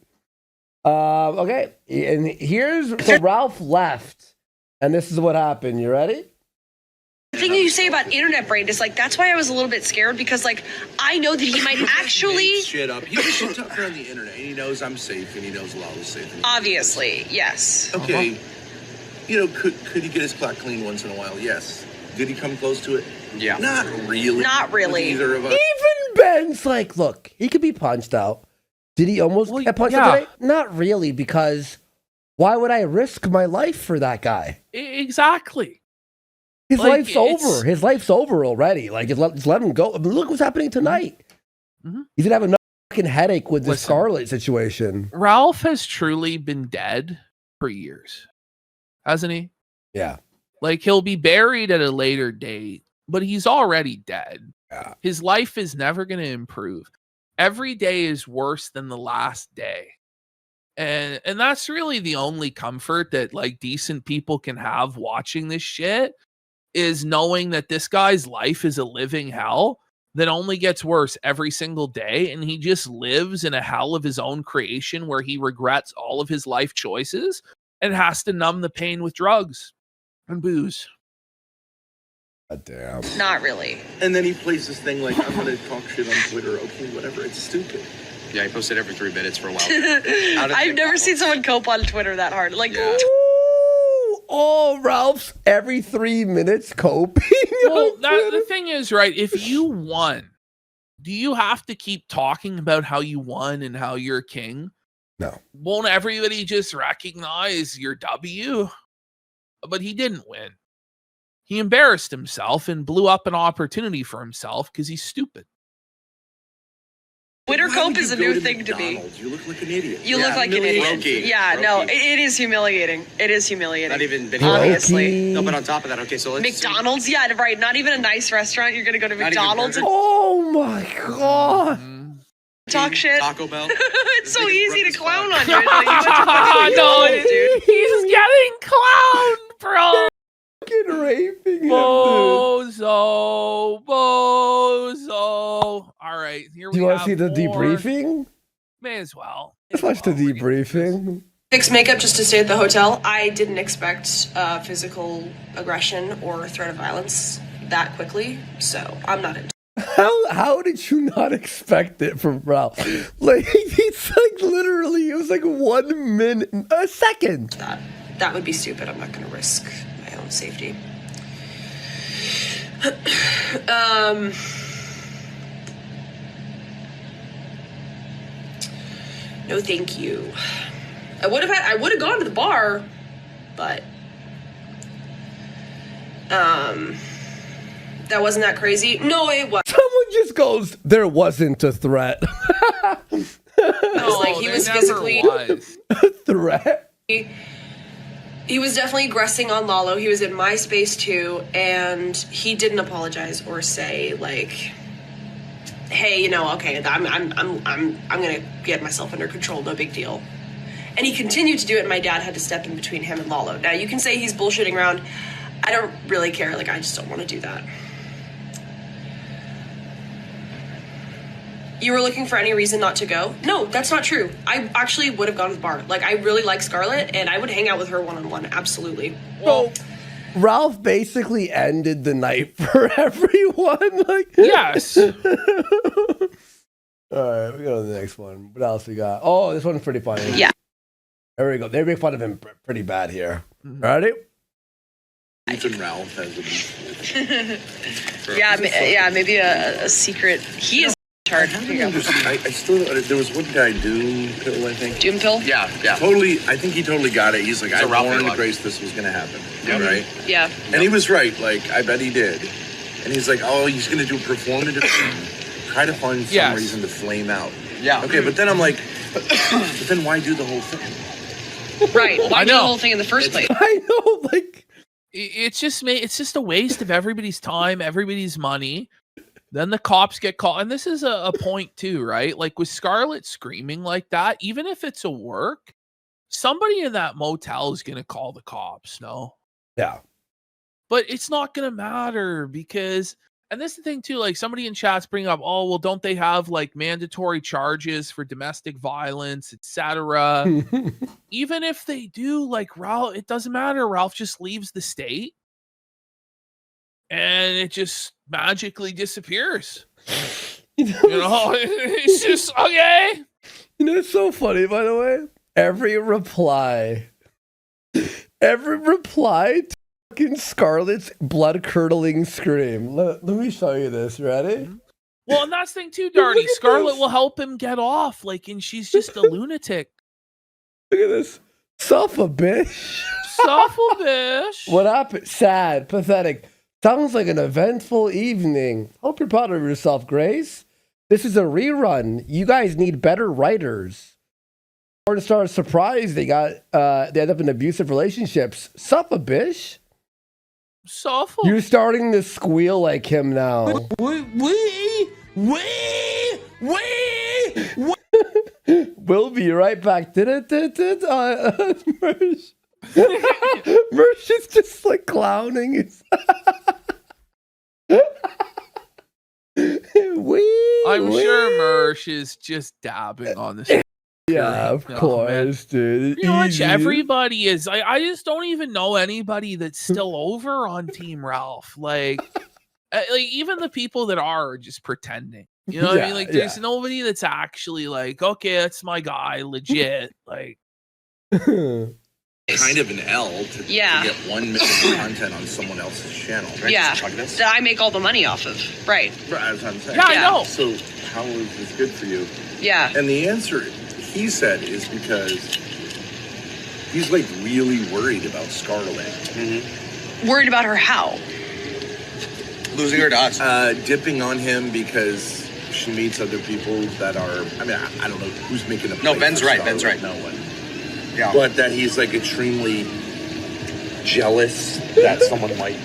Okay, and so Ralph left, and this is what happened. You ready? The thing you say about internet brain is like, that's why I was a little bit scared because like, I know that he might actually, Shit up. He's a shit talker on the internet, and he knows I'm safe, and he knows Lala's is safe. obviously, yes. Okay. You know, could he get his clock clean once in a while? Yes. Did he come close to it? Yeah. Not really. Not really. With either of us. Even Ben's like, look, he could be punched out. Did he almost get punched out today? Not really, because why would I risk my life for that guy? Exactly. His Like, life's over. His life's over already. Like, just let him go. I mean, look what's happening tonight. Mhm. He's gonna have another fucking headache with the Listen. Scarlet situation. Ralph has truly been dead for years, hasn't he? Yeah. Like, he'll be buried at a later date, but he's already dead. Yeah. His life is never going to improve. Every day is worse than the last day. And that's really the only comfort that, like, decent people can have watching this shit is knowing that this guy's life is a living hell that only gets worse every single day. And he just lives in a hell of his own creation where he regrets all of his life choices and has to numb the pain with drugs and booze. God damn. Not really. And then he plays this thing like, I'm going to talk shit on Twitter. Okay, whatever. It's stupid. Yeah, he posted every 3 minutes for a while. I've never seen someone cope on Twitter that hard. Like, Yeah. Oh, Ralph's every 3 minutes coping. Well, the thing is, right, if you won, do you have to keep talking about how you won and how you're king? No. Won't everybody just recognize your W? But he didn't win. He embarrassed himself and blew up an opportunity for himself because he's stupid. Twitter Why cope would is you a go new to thing to me. McDonald's? You look like an idiot. You look like an idiot. Brokey. Yeah, no, Brokey. it is humiliating. It is humiliating. Not even Obviously. No, but on top of that, okay, so let's McDonald's, yeah, right. Not even a nice restaurant. You're gonna go to Not even McDonald's and Oh my god. talk shit. Taco Bell. It's so Biggest easy to broke clown spot. on you. It's like, you went to fucking No, McDonald's, dude. he's getting clowned, bro. Fucking raping him, dude. Bozo. All right, here we Do you want to see the more. debriefing? May as well. Let's watch the debriefing. Fix makeup just to stay at the hotel. I didn't expect physical aggression or threat of violence that quickly, so I'm not into How did you not expect it from Ralph? Like, it's like literally, it was like 1 minute, a second. that. That would be stupid. I'm not going to risk my own safety. No, thank you. I would have gone to the bar, but that wasn't that crazy. No, it was. Someone just goes, there wasn't a threat. Like he there was never physically was. A threat? he was definitely aggressing on Lalo. He was in my space too, and he didn't apologize or say like, "Hey, you know, okay, I'm gonna get myself under control. No big deal." And he continued to do it, and my dad had to step in between him and Lalo. Now you can say he's bullshitting around. I don't really care. Like I just don't want to do that. You were looking for any reason not to go? No, that's not true. I actually would have gone to the bar. Like, I really like Scarlett, and I would hang out with her one-on-one. Absolutely. So, Ralph basically ended the night for everyone. Like, Yes. all right, we go to the next one. What else we got? Oh, this one's pretty funny. Yeah. There we go. They make fun of him pretty bad here. Ready? Ethan Ralph has a beef. Yeah, maybe a secret. He is hard. I don't understand. I still, there was one guy, Doom Pill, I think. Doom pill? Yeah. Totally, I think he totally got it. He's like, I a Ralph warned Log. Grace this was going to happen. Yeah. Right? Yeah. And he was right. Like, I bet he did. And he's like, oh, he's going to do a performative thing. Try to find some reason to flame out. Yeah. Okay, but then I'm like, but then why do the whole thing? Right. Why I do the know. whole thing in the first place? I know, like, It's just a waste of everybody's time, everybody's money. Then the cops get called. And this is a point too, right? Like with Scarlett screaming like that, even if it's a work, somebody in that motel is going to call the cops, no? yeah. But it's not going to matter because, and this is the thing too, like somebody in chat's bring up, oh, well, don't they have like mandatory charges for domestic violence, etc. Even if they do, like Ralph, it doesn't matter. Ralph just leaves the state and it just magically disappears. You know, It's just okay. You know, it's so funny, by the way. Every reply to fucking Scarlett's blood-curdling scream. Let me show you this. Ready? Well, and that's the thing too, Look Darty. at Scarlett this. will help him get off, like, and she's just a lunatic. Look at this. Suffer, bitch. Suffer, bitch. What happened? Sad, pathetic. Sounds like an eventful evening. Hope you're proud of yourself, Grace. This is a rerun. You guys need better writers. Porn stars surprised they end up in abusive relationships. Suffer, bitch. Suffer. You're starting to squeal like him now. We'll be right back. Mersh is just like clowning. I'm sure Mersh is just dabbing on this. Yeah, of course, dude. Pretty much everybody is. I just don't even know anybody that's still over on Team Ralph. Like even the people that are just pretending. You know what I mean? Like, there's nobody that's actually like, okay, that's my guy, legit. Like, kind of an L to get 1 minute of content on someone else's channel. Right? Yeah, that I make all the money off of. Right. That's what I'm saying. Yeah, I know. So how is this good for you? Yeah. And the answer, he said, is because he's like really worried about Scarlett. Mm-hmm. Worried about her how? Losing her dots. Dipping on him because she meets other people that are, I mean, I don't know who's making a play. No, Ben's right. Scarlett. Ben's right. No one. Yeah. But that he's like extremely jealous that someone might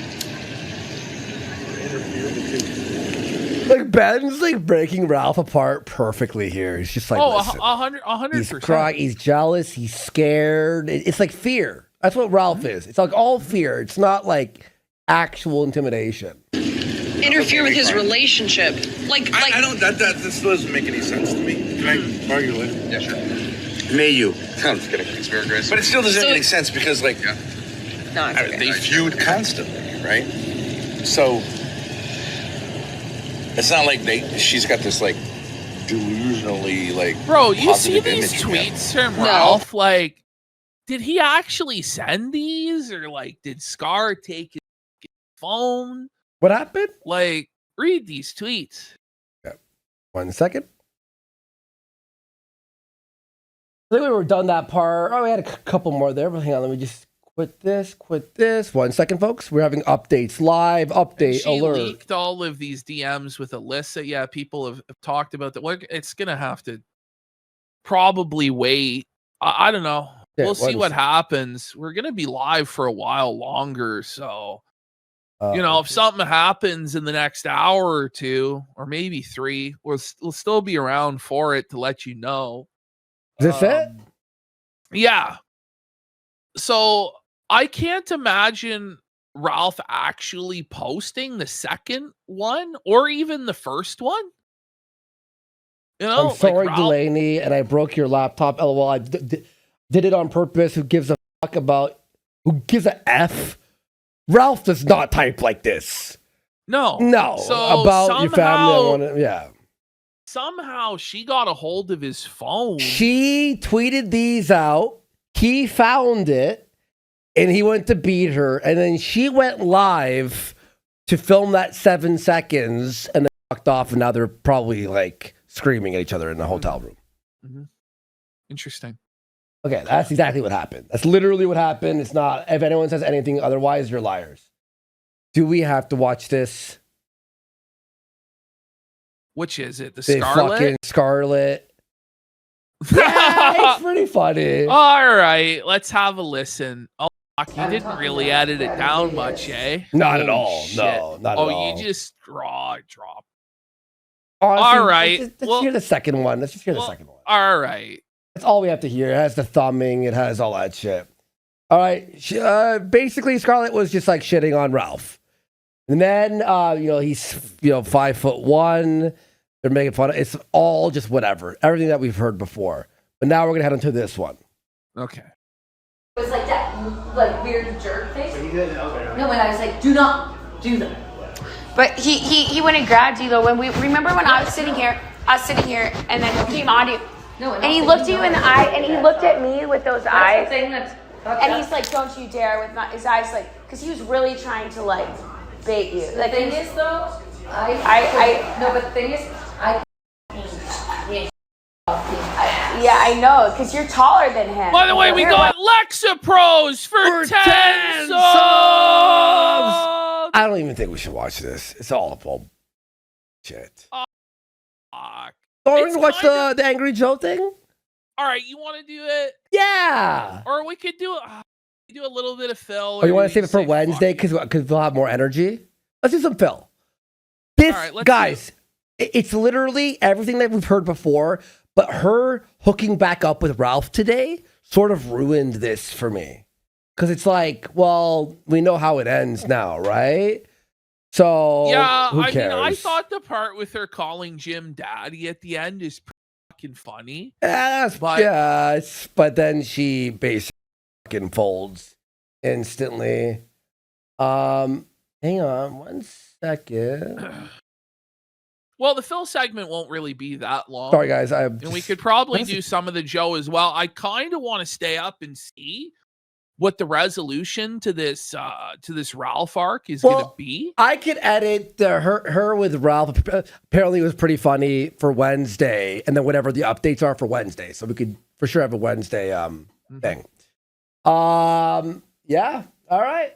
interfere with him. Like Ben's like breaking Ralph apart perfectly here. He's just like, listen, 100%. he's crying, he's jealous, he's scared. It's like fear. That's what Ralph is. It's like all fear. It's not like actual intimidation. Interfere with his relationship. I don't, that this doesn't make any sense to me. Can I argue later? Yeah, sure. May you. I'm just kidding. It's very aggressive. But it still doesn't make any sense because, like, No, it's okay. they feud constantly, right? So it's not like she's got this like delusionally like. Bro, you see positive these image tweets from Ralph? Like, did he actually send these, or like, did Scar take his phone? What happened? Like, read these tweets. Yeah. 1 second. I think we were done that part. Oh, we had a couple more there, but hang on, let me just quit this. 1 second, folks. We're having updates, live update She alert. leaked all of these DMs with Alyssa. Yeah, people have talked about that. It's gonna have to probably wait. I don't know. Yeah, we'll see what happens. We're gonna be live for a while longer, so you know, if something happens in the next hour or two, or maybe 3, we'll still be around for it to let you know. Is this it? Yeah. So I can't imagine Ralph actually posting the second one or even the first one. You know, I'm sorry, like Delaney, and I broke your laptop. LOL. I did it on purpose. Who gives a fuck about? Who gives a f? Ralph does not type like this. No. So about your family. Yeah. Somehow she got a hold of his phone. She tweeted these out. He found it, and he went to beat her. And then she went live to film that 7 seconds, and then fucked off. And now they're probably like screaming at each other in the hotel room. Mm-hmm. Interesting. Okay, that's exactly what happened. That's literally what happened. It's not. If anyone says anything otherwise, you're liars. Do we have to watch this? Which is it? The Big Scarlet? fucking Scarlet. Yeah, it's pretty funny. All right, let's have a listen. Oh, fuck, you didn't really edit it down much, eh? Not at all. Shit. No, not at all. Oh, you just drop. Honestly, All right. Let's hear the second one. Let's just hear the second one. All right. That's all we have to hear. It has the thumbing. It has all that shit. All right. Basically, Scarlett was just like shitting on Ralph. And then, he's, 5'1". They're making fun of it. It's all just whatever. Everything that we've heard before. But now we're going to head into this one. Okay. It was like that, like weird jerk face. So he did it, okay. No, when I was like, do not do that. But he went and grabbed you though. When we remember when I was sitting here, and then he came on you. No, and he looked you in the eye, and he looked at me with those eyes. And he's like, "Don't you dare!" With his eyes, like, because he was really trying to like bait you. The thing is, though, but the thing is, yeah, I know, because you're taller than him. By the way, we got Lexapros for 10 subs. I don't even think we should watch this. It's all bullshit. Don't watch the Angry Joe thing? All right, you want to do it? Yeah. Or we could do a little bit of Phil. Oh, you want to save it for Wednesday because we'll have more energy? Let's do some Phil. This, guys, it's literally everything that we've heard before, but her hooking back up with Ralph today sort of ruined this for me. Because it's like, well, we know how it ends now, right? So yeah, who I cares? mean, I thought the part with her calling Jim daddy at the end is pretty fucking funny. But then she basically fucking folds instantly. Hang on 1 second. Well, the Phil segment won't really be that long. Sorry, guys. And we could probably do some of the Joe as well. I kind of want to stay up and see what the resolution to this Ralph arc is going to be. I could edit her with Ralph. Apparently, it was pretty funny for Wednesday, and then whatever the updates are for Wednesday. So we could for sure have a Wednesday thing. Yeah. All right.